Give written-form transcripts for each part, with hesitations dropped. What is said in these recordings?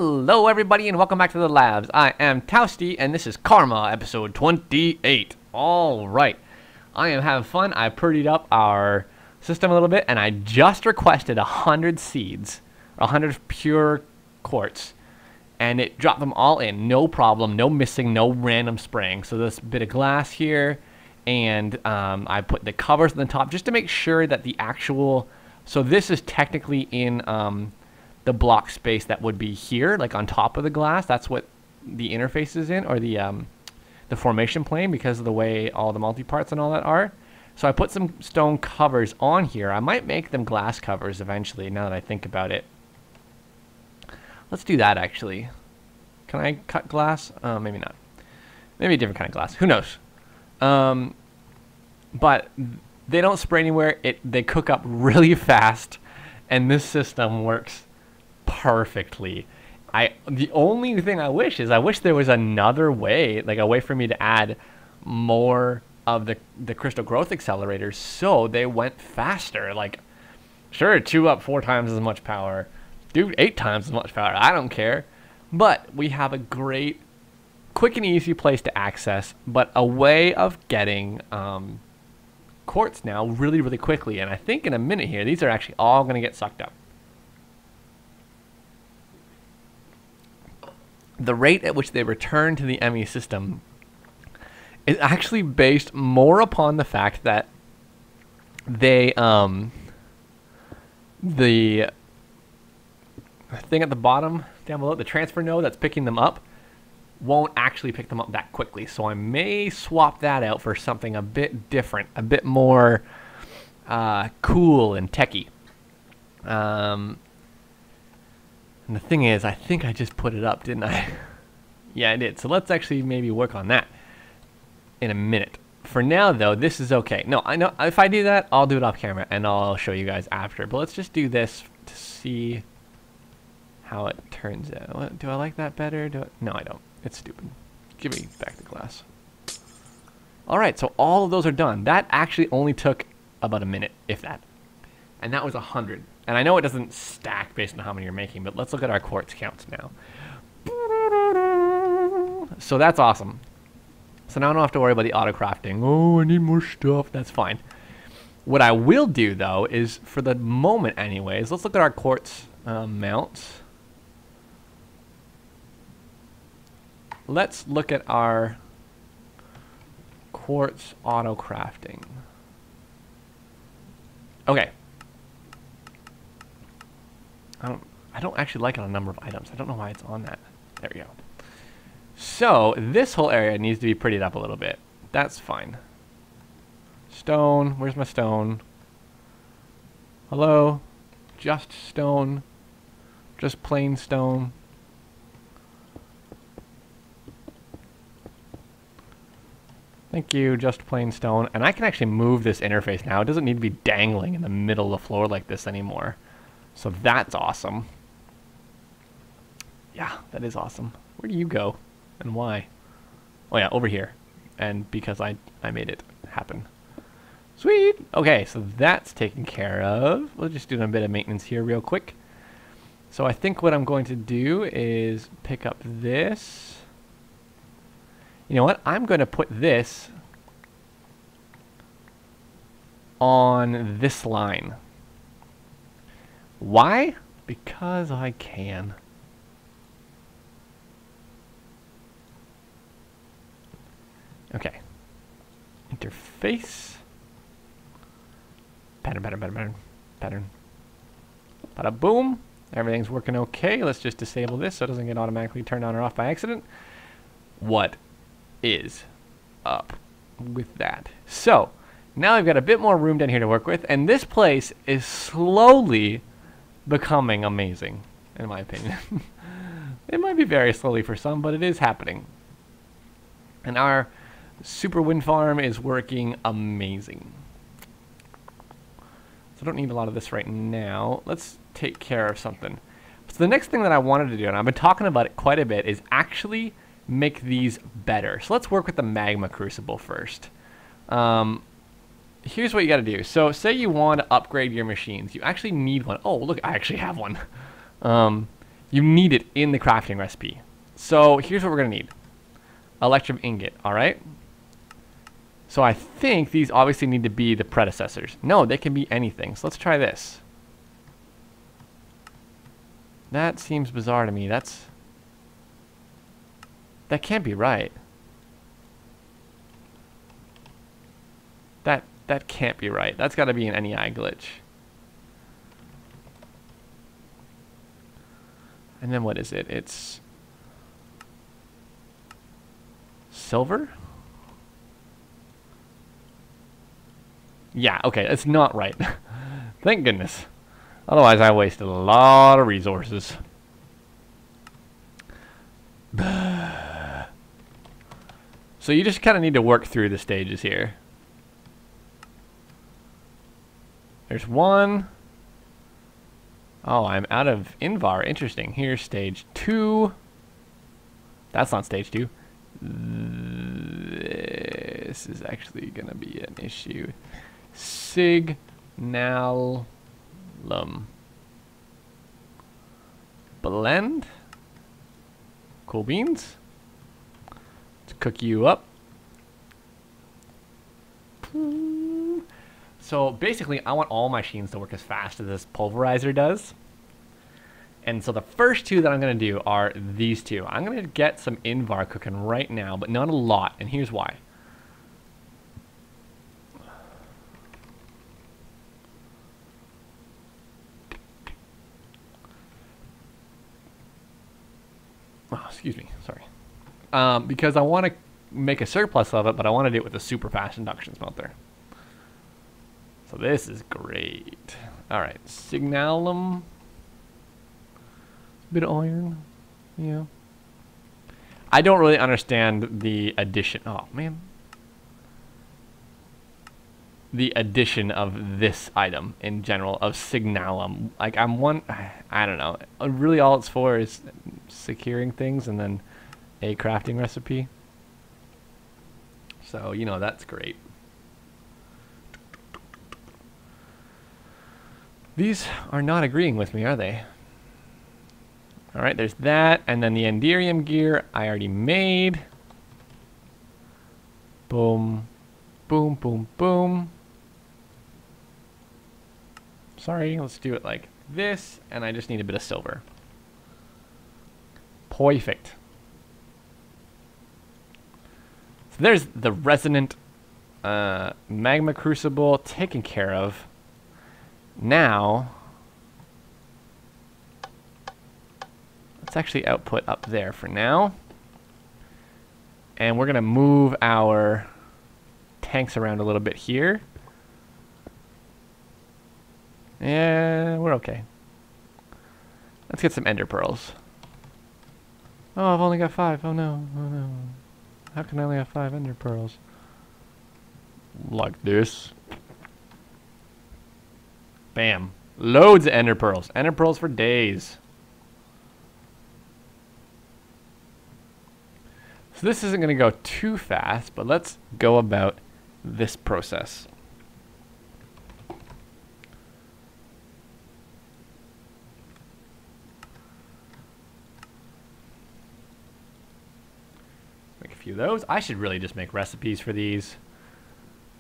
Hello everybody and welcome back to the labs. I am Towsty and this is Karma episode 28. Alright, I am having fun. I prettied up our system a little bit and I just requested 100 seeds, 100 pure quartz, and it dropped them all in, no problem, no missing, no random spraying. So this bit of glass here, and I put the covers on the top just to make sure that the actual, so this is technically in the block space that would be here, like on top of the glass. That's what the interface is in, or the formation plane, because of the way all the multi-parts and all that are. So I put some stone covers on here. I might make them glass covers eventually, now that I think about it. Let's do that, actually. Can I cut glass? Maybe not. Maybe a different kind of glass. Who knows? But they don't spray anywhere. They cook up really fast, and this system works perfectly. The only thing I wish there was another way, like a way for me to add more of the crystal growth accelerators so they went faster. Like, sure, chew up 4 times as much power, do 8 times as much power, I don't care. But we have a great, quick and easy place to access, but a way of getting quartz now really, really quickly. And I think in a minute here, these are actually all going to get sucked up. The rate at which they return to the ME system is actually based more upon the fact that they, the thing at the bottom down below, the transfer node that's picking them up, won't actually pick them up that quickly. So I may swap that out for something a bit different, a bit more cool and techy. And the thing is, I think I just put it up, didn't I? Yeah, I did. So let's actually maybe work on that in a minute. For now, though, this is okay. No, I know if I do that, I'll do it off camera, and I'll show you guys after. But let's just do this to see how it turns out. What, do I like that better? No, I don't. It's stupid. Give me back the glass. All right, so all of those are done. That actually only took about a minute, if that. And that was 100. And I know it doesn't stack based on how many you're making, but let's look at our quartz counts now. So that's awesome. So now I don't have to worry about the auto crafting. Oh, I need more stuff. That's fine. What I will do, though, is for the moment anyways, let's look at our quartz mounts. Let's look at our quartz auto crafting. Okay. I don't actually like it on a number of items. I don't know why it's on that. There we go. So this whole area needs to be prettied up a little bit. That's fine. Stone. Where's my stone? Hello? Just stone. Just plain stone. Thank you, just plain stone. And I can actually move this interface now. It doesn't need to be dangling in the middle of the floor like this anymore. So that's awesome. Yeah, that is awesome. Where do you go? And why? Oh yeah, over here. And because I made it happen. Sweet! Okay, so that's taken care of. We'll just do a bit of maintenance here real quick. So I think what I'm going to do is pick up this. You know what? I'm going to put this on this line. Why? Because I can. Okay. Interface. Pattern, pattern, pattern, pattern, pattern. Bada boom. Everything's working okay. Let's just disable this so it doesn't get automatically turned on or off by accident. What is up with that? So, now I've got a bit more room down here to work with, and this place is slowly becoming amazing, in my opinion. It might be very slowly for some, but it is happening. And our super wind farm is working amazing. So I don't need a lot of this right now. Let's take care of something. So the next thing that I wanted to do, and I've been talking about it quite a bit, is actually make these better. So let's work with the magma crucible first. Here's what you got to do. So say you want to upgrade your machines. You actually need one. Oh, look, I actually have one. You need it in the crafting recipe. So here's what we're going to need. Electrum ingot, all right? So I think these obviously need to be the predecessors. No, they can be anything. So let's try this. That seems bizarre to me. That can't be right. That can't be right. That's got to be an NEI glitch. And then what is it? It's silver? Yeah, okay, it's not right. Thank goodness. Otherwise, I wasted a lot of resources. So you just kind of need to work through the stages here. There's one. Oh, I'm out of Invar. Interesting. Here's stage 2. That's not stage 2. This is actually going to be an issue. Signalum. Blend. Cool beans. Let's cook you up. So basically, I want all my machines to work as fast as this pulverizer does. And so the first two that I'm going to do are these two. I'm going to get some Invar cooking right now, but not a lot. And here's why. Oh, excuse me. Sorry. Because I want to make a surplus of it, but I want to do it with a super fast induction smelter. So this is great. All right, signalum. Bit of iron. Yeah. I don't really understand the addition. Oh man. The addition of this item in general of signalum. Like I don't know. Really, all it's for is securing things and then a crafting recipe. So you know that's great. These are not agreeing with me, are they? All right, there's that. And then the Enderium gear I already made. Boom. Boom, boom, boom. Sorry, let's do it like this. And I just need a bit of silver. Perfect. So there's the resonant magma crucible taken care of. Now, let's actually output up there for now. And we're going to move our tanks around a little bit here. Yeah, we're okay. Let's get some ender pearls. Oh, I've only got 5. Oh no, oh no. How can I only have 5 ender pearls? Like this. Bam. Loads of ender pearls. Ender pearls for days. So this isn't going to go too fast, but let's go about this process. Make a few of those. I should really just make recipes for these.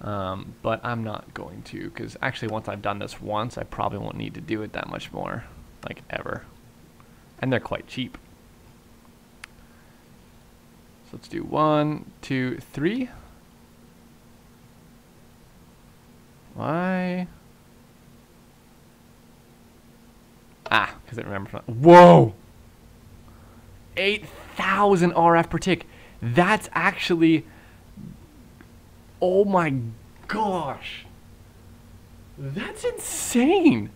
But I'm not going to, because actually once I've done this once, I probably won't need to do it that much more, like ever. And they're quite cheap. So let's do 1, 2, 3. Why? Ah, because I remember from... Whoa! 8,000 RF per tick. That's actually... Oh my gosh. That's insane.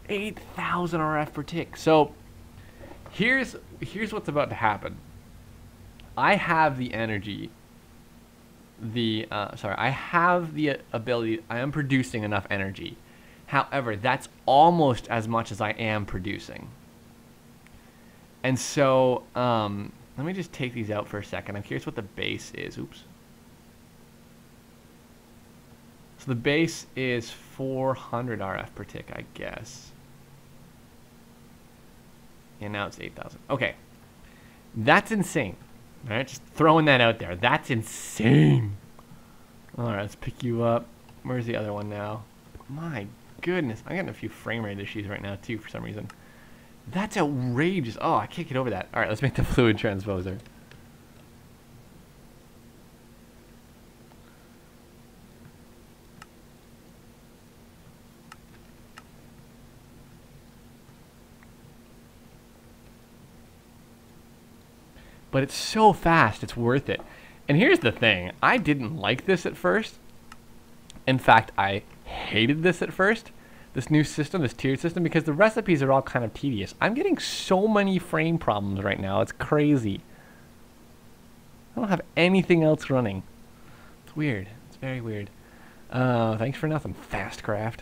8,000 RF per tick. So here's what's about to happen. I have the energy. I have the ability. I am producing enough energy. However, that's almost as much as I am producing. And so let me just take these out for a second. I'm curious what the base is. Oops. So the base is 400 RF per tick, I guess. And now it's 8,000. Okay. That's insane. All right, just throwing that out there. That's insane. All right, let's pick you up. Where's the other one now? My goodness. I'm getting a few frame rate issues right now, too, for some reason. That's outrageous. Oh, I can't get over that. All right, let's make the fluid transposer. But it's so fast, it's worth it. And here's the thing. I didn't like this at first. In fact, I hated this at first. This new system, this tiered system, because the recipes are all kind of tedious. I'm getting so many frame problems right now. It's crazy. I don't have anything else running. It's weird. It's very weird. Thanks for nothing, Fastcraft.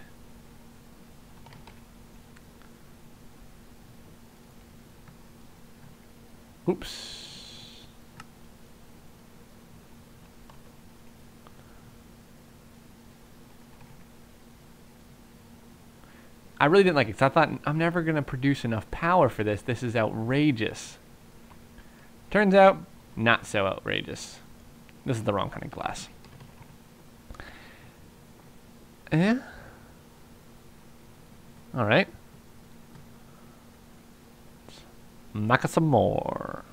Oops. I really didn't like it because I thought I'm never going to produce enough power for this. This is outrageous. Turns out, not so outrageous. This is the wrong kind of glass. Yeah. All right. Make some more.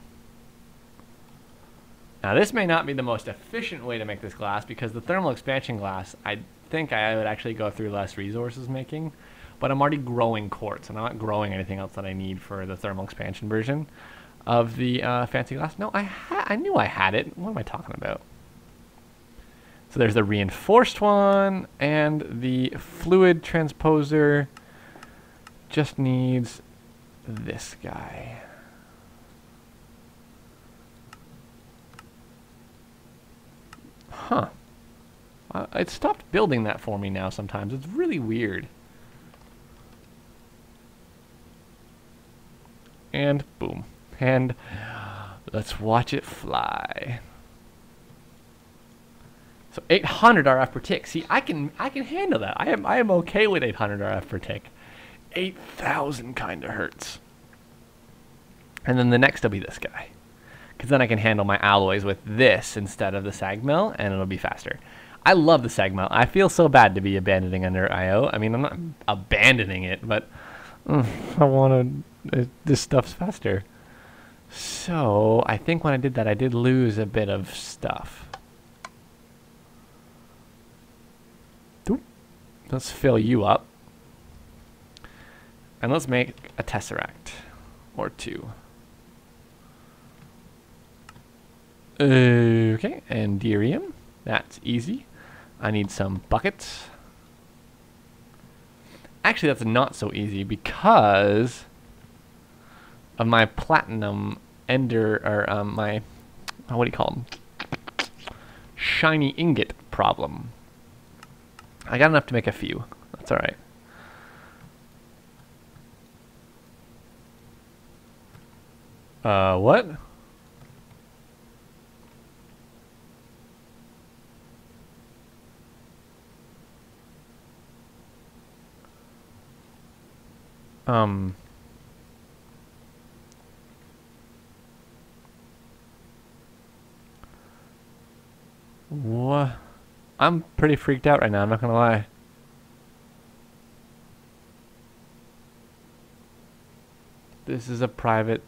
Now this may not be the most efficient way to make this glass because the thermal expansion glass, I think I would actually go through less resources making. But I'm already growing quartz, and I'm not growing anything else that I need for the thermal expansion version of the fancy glass. No, I knew I had it. What am I talking about? So there's the reinforced one, and the fluid transposer just needs this guy. Huh. It stopped building that for me now sometimes. It's really weird. And boom. And let's watch it fly. So 800 RF per tick. See, I can handle that. I am okay with 800 RF per tick. 8,000 kind of hurts. And then the next will be this guy. Because then I can handle my alloys with this instead of the sag mill, and it'll be faster. I love the sag mill. I feel so bad to be abandoning Ender IO. I mean, I'm not abandoning it, but I want to... this stuff's faster. So, I think when I did that, I did lose a bit of stuff. Oop. Let's fill you up. And let's make a tesseract. Or two. Okay, Enderium. That's easy. I need some buckets. Actually, that's not so easy because of my platinum ender, or my, what do you call them? Shiny ingot problem. I got enough to make a few. That's all right. What? What? I'm pretty freaked out right now, I'm not gonna lie. This is a private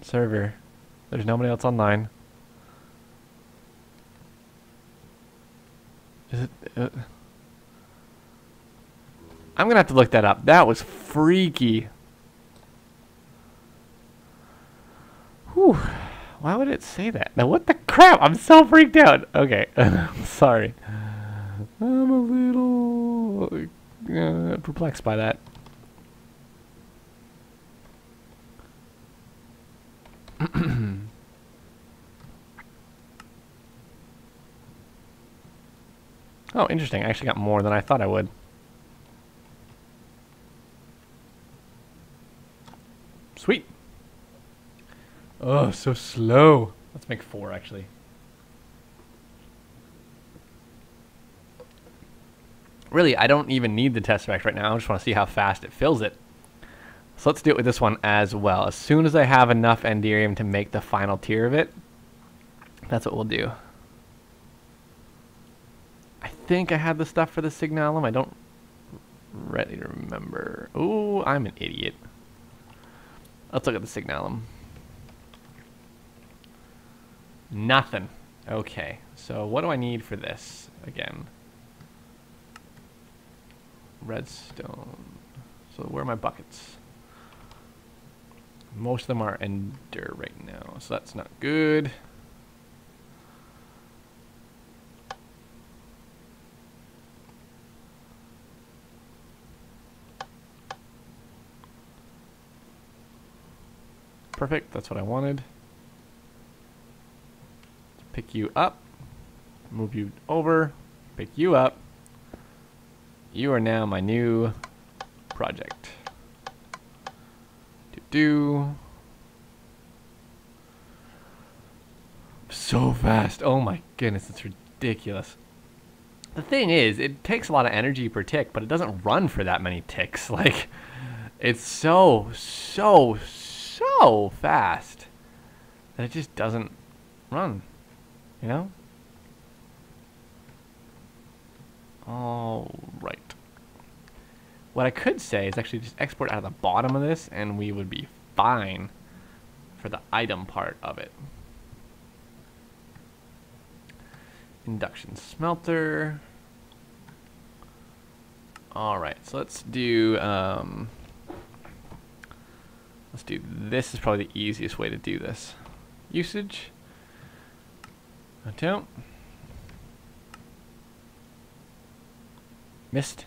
server. There's nobody else online. Is it? I'm gonna have to look that up. That was freaky. Whew. Why would it say that? Now what the crap? I'm so freaked out. Okay. Sorry. I'm a little perplexed by that. Oh, interesting. I actually got more than I thought I would. Sweet. Oh, so slow. Let's make 4, actually. Really, I don't even need the tesseract right now. I just want to see how fast it fills it. So let's do it with this one as well. As soon as I have enough Enderium to make the final tier of it, that's what we'll do. I think I had the stuff for the Signalum. I don't really remember. Ooh, I'm an idiot. Let's look at the Signalum. Nothing. Okay, so what do I need for this again? Redstone. So where are my buckets? Most of them are Ender right now, so that's not good. Perfect, that's what I wanted. Pick you up, move you over, pick you up. You are now my new project. So fast. Oh my goodness, it's ridiculous. The thing is, it takes a lot of energy per tick, but it doesn't run for that many ticks. Like, it's so fast that it just doesn't run, you know? All right. What I could say is actually just export out of the bottom of this and we would be fine for the item part of it. Induction smelter. All right, so let's do this is probably the easiest way to do this. Usage. Attempt. Missed.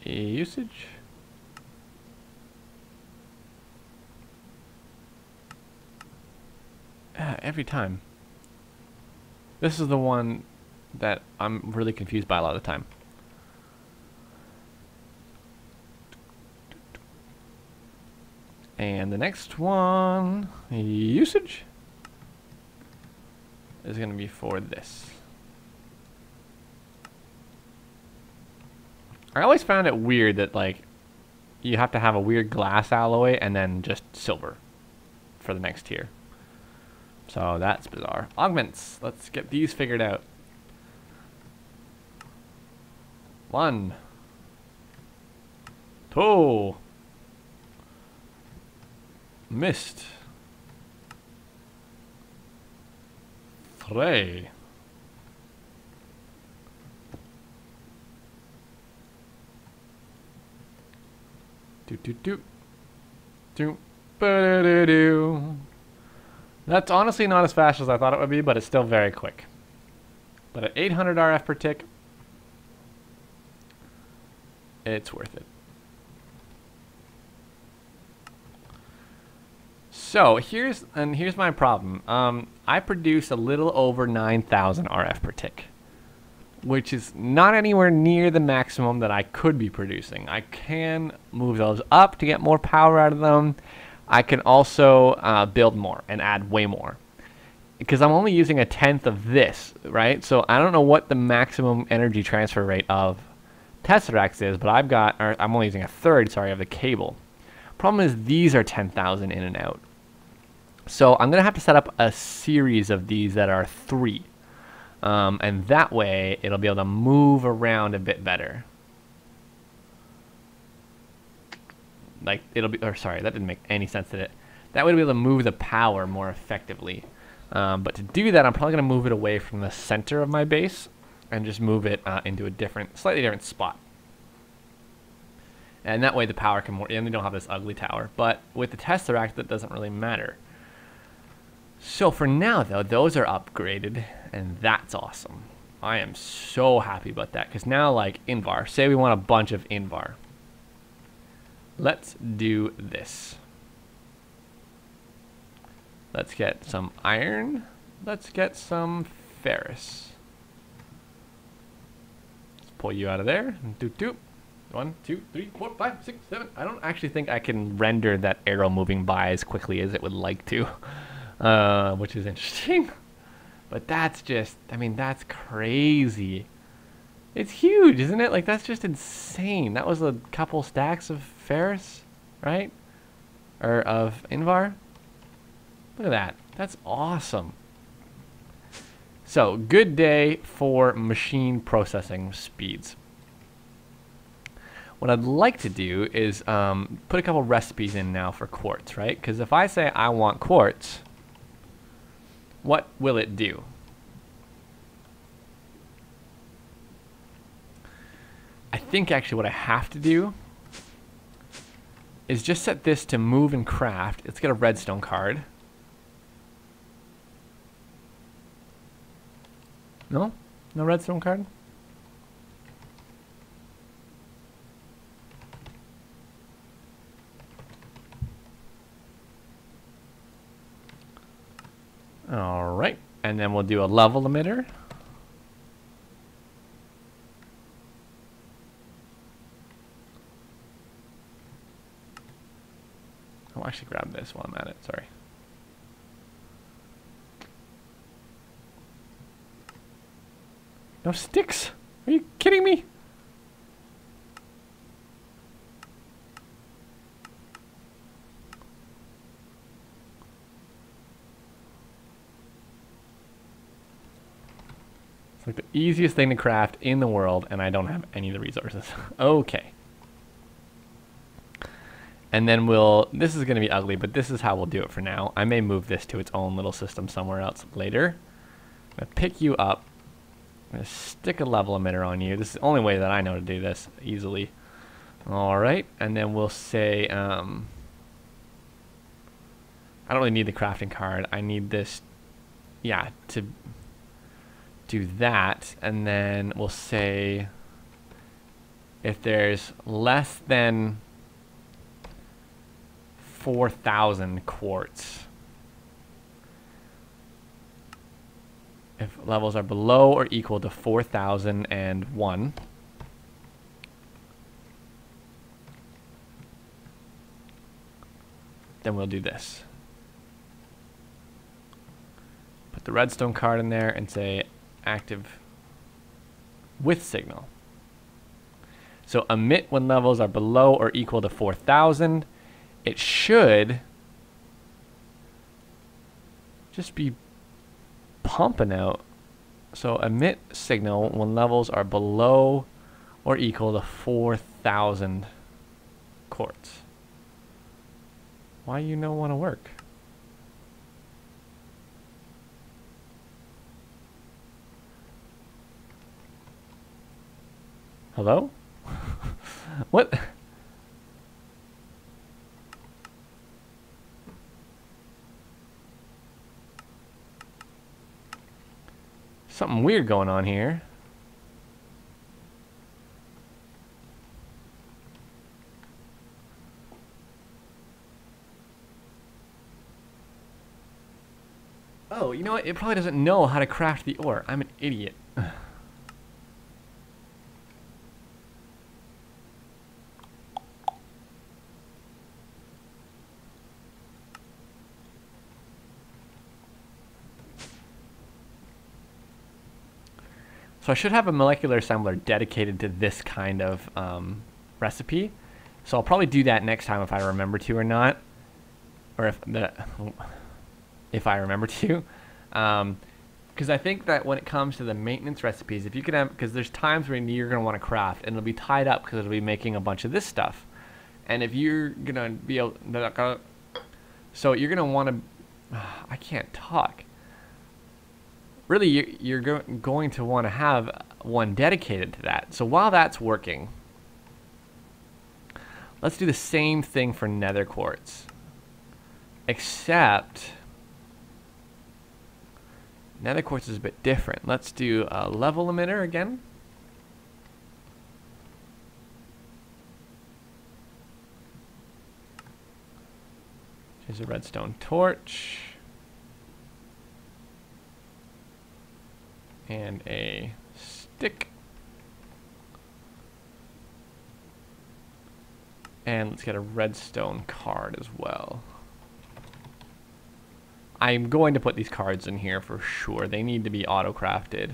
Usage. Every time. This is the one that I'm really confused by a lot of the time. And the next one, usage, is going to be for this. I always found it weird that, like, you have to have a weird glass alloy and then just silver for the next tier. So that's bizarre. Augments. Let's get these figured out. 1, 2, missed, 3, 2. That's honestly not as fast as I thought it would be, but it's still very quick. But at 800 RF per tick, it's worth it. So here's my problem. I produce a little over 9,000 RF per tick, which is not anywhere near the maximum that I could be producing. I can move those up to get more power out of them. I can also build more and add way more, because I'm only using 1/10 of this, right? So I don't know what the maximum energy transfer rate of Tesseracts is, but I'm only using 1/3, sorry, of the cable. Problem is these are 10,000 in and out. So I'm gonna have to set up a series of these that are 3. And that way it'll be able to move around a bit better. Like it'll be, or sorry, that didn't make any sense, did it? That way it'll be able to move the power more effectively. But to do that, I'm probably gonna move it away from the center of my base and just move it into a slightly different spot. And that way the power can and we don't have this ugly tower. But with the Tesseract, that doesn't really matter. So for now though, those are upgraded and that's awesome. I am so happy about that, because now, like, Invar, say we want a bunch of Invar. Let's do this. Let's get some iron. Let's get some ferrous. Let's pull you out of there. Doop. 1, 2, 3, 4, 5, 6, 7. I don't actually think I can render that arrow moving by as quickly as it would like to, which is interesting. But that's just, I mean, that's crazy. It's huge, isn't it? Like, that's just insane. That was a couple stacks of ferrous, right? Or of Invar. Look at that. That's awesome. So, good day for machine processing speeds. What I'd like to do is put a couple recipes in now for quartz, right? Because if I say I want quartz, what will it do? I think actually what I have to do is just set this to move and craft. Let's get a redstone card. No? No redstone card? Alright, and then we'll do a level emitter. I'll actually grab this while I'm at it, sorry. No sticks? Are you kidding me? It's like the easiest thing to craft in the world, and I don't have any of the resources. Okay. And then this is going to be ugly, but this is how we'll do it for now. I may move this to its own little system somewhere else later. I'm going to pick you up. I'm going to stick a level emitter on you. This is the only way that I know to do this easily. Alright, and then we'll say, I don't really need the crafting card. I need this, yeah, to do that. And then we'll say, if there's less than 4,000 quartz. If levels are below or equal to 4,001, then we'll do this. Put the redstone card in there and say active with signal. So emit when levels are below or equal to 4,000. It should just be pumping out. So emit signal when levels are below or equal to 4,000 quartz. Why you no want to work? Hello? What? Something weird going on here. Oh, you know what? It probably doesn't know how to craft the ore. I'm an idiot. So I should have a molecular assembler dedicated to this kind of recipe. So I'll probably do that next time if I remember to or not. Or if I remember to. Because I think that when it comes to the maintenance recipes, if you can have, because there's times when you're going to want to craft and it'll be tied up because it'll be making a bunch of this stuff. And if you're going to be able, so you're going to want to, I can't talk. Really, you're going to want to have one dedicated to that. So while that's working, let's do the same thing for nether quartz. Except, nether quartz is a bit different. Let's do a level emitter again. Here's a redstone torch. And a stick. And let's get a redstone card as well. I'm going to put these cards in here for sure. They need to be auto-crafted.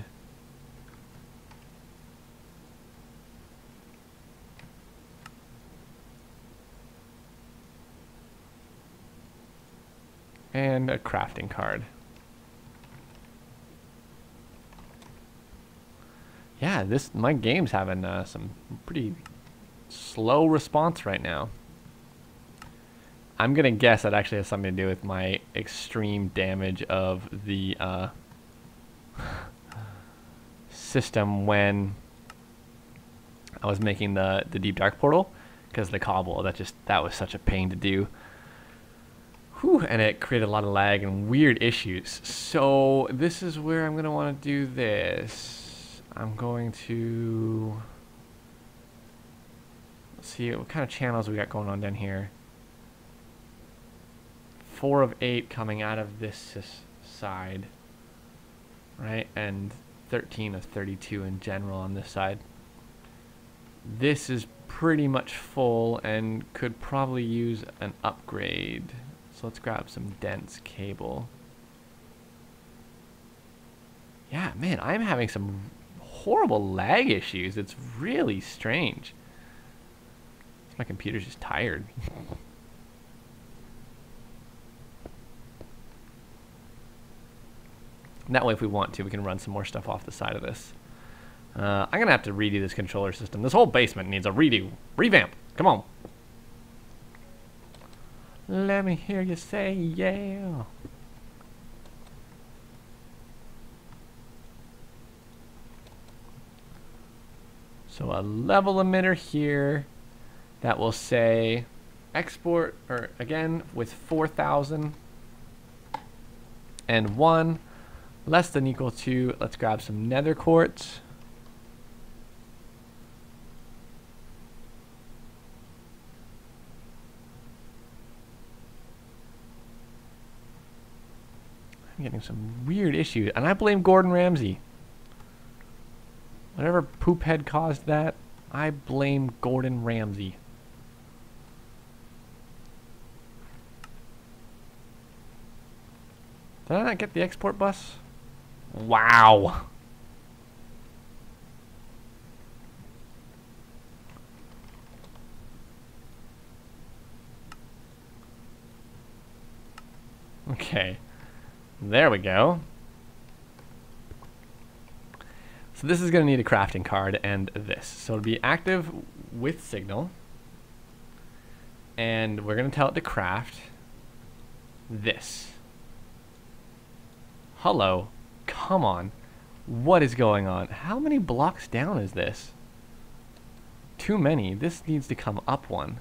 And a crafting card. Yeah, my game's having some pretty slow response right now. I'm gonna guess that actually has something to do with my extreme damage of the system when I was making the deep dark portal, because the cobble, that was such a pain to do. Whew, and it created a lot of lag and weird issues. So this is where I'm gonna want to do this. I'm going to, let's see what kind of channels we got going on down here. 4 of 8 coming out of this side, right? And 13 of 32 in general on this side. This is pretty much full and could probably use an upgrade. So let's grab some dense cable. Yeah, man, I'm having some horrible lag issues. It's really strange. My computer's just tired. And that way, if we want to, we can run some more stuff off the side of this. I'm going to have to redo this controller system. This whole basement needs a redo. Revamp. Come on. Let me hear you say yeah. So a level emitter here that will say export, or again, with 4,000 and 1 less than equal to, let's grab some nether quartz. I'm getting some weird issues, and I blame Gordon Ramsay. Whatever poop head caused that, I blame Gordon Ramsay. Did I not get the export bus? Wow. Okay. There we go. So this is going to need a crafting card and this. So it'll be active with signal. And we're going to tell it to craft this. Hello. Come on. What is going on? How many blocks down is this? Too many. This needs to come up one.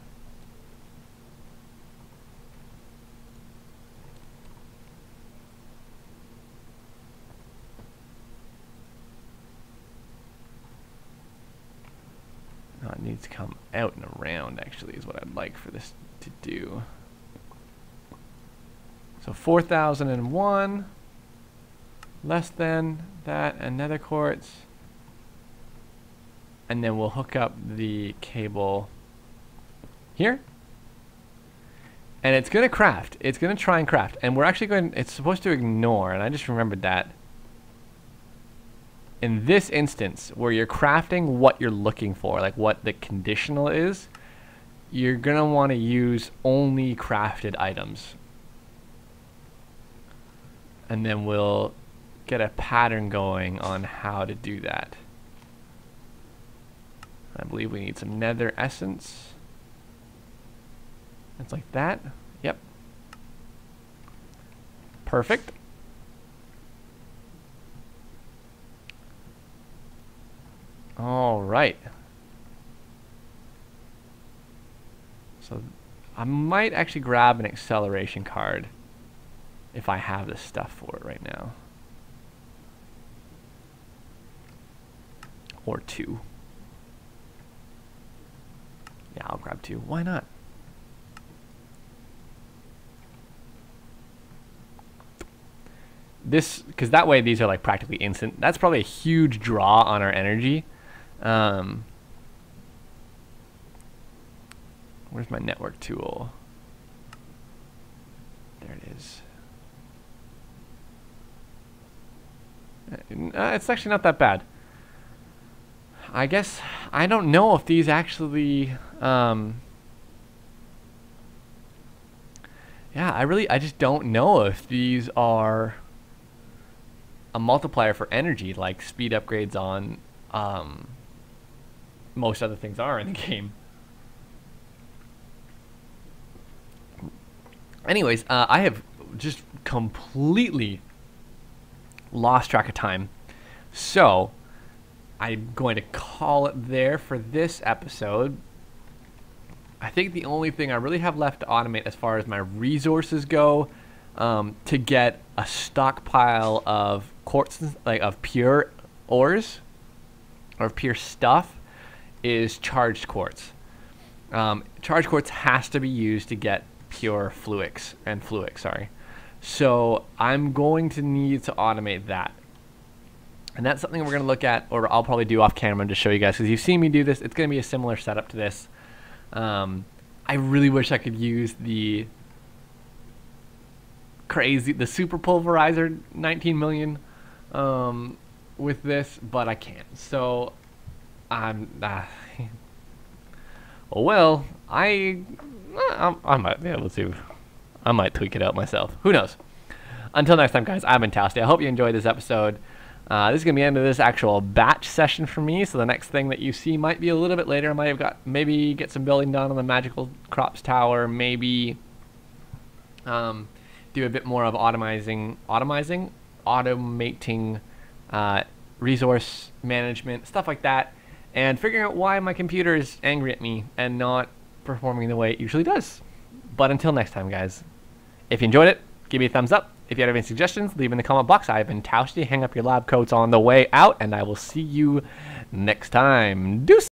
No, it needs to come out and around, actually, is what I'd like for this to do. So 4,001. Less than that, another quartz, and then we'll hook up the cable here, and it's going to craft. It's going to try and craft, and we're actually going, it's supposed to ignore, and I just remembered that in this instance where you're crafting what you're looking for, like what the conditional is, you're going to want to use only crafted items, and then we'll get a pattern going on how to do that. I believe we need some nether essence. It's like that. Yep. Perfect. All right. So I might actually grab an acceleration card if I have the stuff for it right now. Or 2. Yeah, I'll grab 2. Why not? This, because that way these are like practically instant. That's probably a huge draw on our energy. Where's my network tool? There it is. It's actually not that bad. I guess I don't know if these actually yeah, I just don't know if these are a multiplier for energy, like speed upgrades on most other things are in the game. Anyways, I have just completely lost track of time, so I'm going to call it there for this episode. I think the only thing I really have left to automate as far as my resources go, to get a stockpile of quartz, like of pure ores or pure stuff, is charged quartz. Charged quartz has to be used to get pure fluix, sorry. So I'm going to need to automate that. And that's something we're going to look at, or I'll probably do off camera to show you guys, because you've seen me do this. It's going to be a similar setup to this. I really wish I could use the super pulverizer 19 million with this, but I can't. So I'm well, I might be able to. I might tweak it out myself. Who knows? Until next time, guys, I've been Towsty. I hope you enjoyed this episode. This is going to be the end of this actual batch session for me, so the next thing that you see might be a little bit later. I might have maybe get some building done on the Magical Crops Tower, maybe do a bit more of automating resource management, stuff like that, and figuring out why my computer is angry at me and not performing the way it usually does. But until next time, guys, if you enjoyed it, give me a thumbs up. If you have any suggestions, leave in the comment box. I've been Towsty. Hang up your lab coats on the way out, and I will see you next time. Deuce!